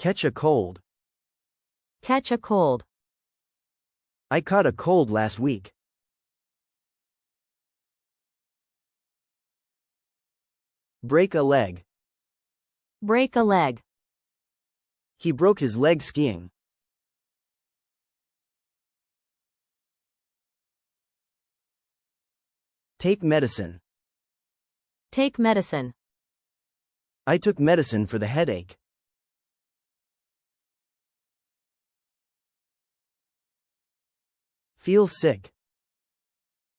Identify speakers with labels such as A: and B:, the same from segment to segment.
A: Catch a cold.
B: Catch a cold.
A: I caught a cold last week. Break a leg.
B: Break a leg.
A: He broke his leg skiing. Take medicine.
B: Take medicine.
A: I took medicine for the headache. Feel sick.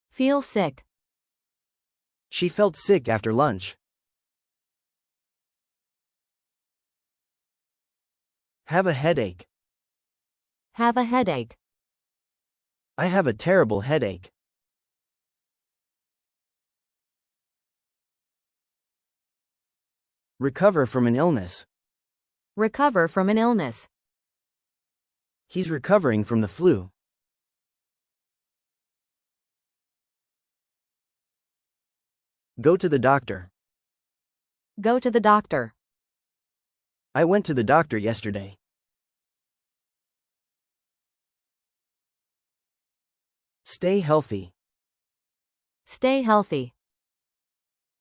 B: Feel sick.
A: She felt sick after lunch. Have a headache.
B: Have a headache.
A: I have a terrible headache. Recover from an illness.
B: Recover from an illness.
A: He's recovering from the flu. Go to the doctor.
B: Go to the doctor.
A: I went to the doctor yesterday. Stay healthy.
B: Stay healthy.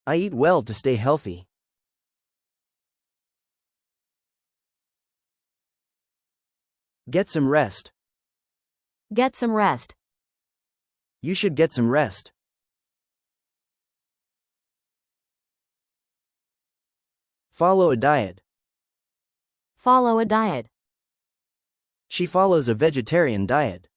A: I eat well to stay healthy. Get some rest.
B: Get some rest.
A: You should get some rest. Follow a diet.
B: Follow a diet.
A: She follows a vegetarian diet.